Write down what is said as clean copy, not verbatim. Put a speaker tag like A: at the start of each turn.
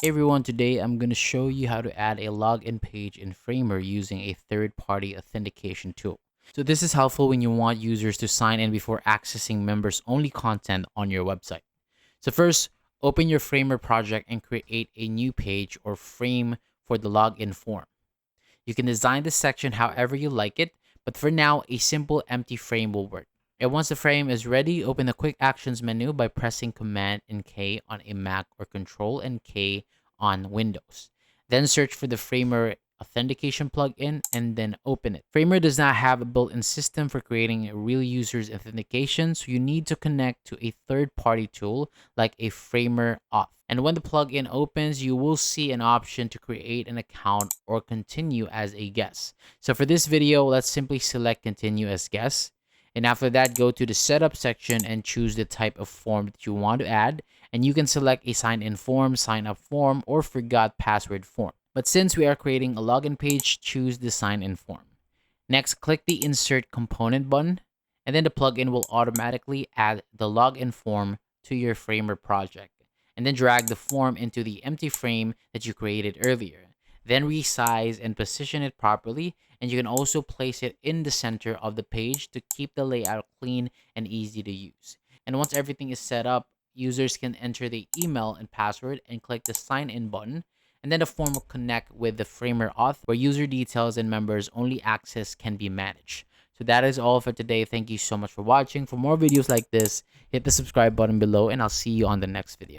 A: Hey everyone, today I'm going to show you how to add a login page in Framer using a third-party authentication tool. So this is helpful when you want users to sign in before accessing members-only content on your website. So first, open your Framer project and create a new page or frame for the login form. You can design this section however you like it, but for now, a simple empty frame will work. And once the frame is ready, open the Quick Actions menu by pressing Command and K on a Mac or Control and K on Windows. Then search for the Framer authentication plugin and then open it. Framer does not have a built-in system for creating a real user's authentication, so you need to connect to a third-party tool like a Framer auth. And when the plugin opens, you will see an option to create an account or continue as a guest. So for this video, let's simply select continue as guest. And after that, go to the setup section and choose the type of form that you want to add. And you can select a sign-in form, sign-up form, or forgot password form. But since we are creating a login page, choose the sign-in form. Next, click the insert component button, and then the plugin will automatically add the login form to your Framer project. And then drag the form into the empty frame that you created earlier. Then resize and position it properly, and you can also place it in the center of the page to keep the layout clean and easy to use. And once everything is set up, users can enter the email and password and click the sign in button, and then the form will connect with the Framer auth where user details and members only access can be managed. So that is all for today. Thank you so much for watching. For more videos like this, hit the subscribe button below and I'll see you on the next video.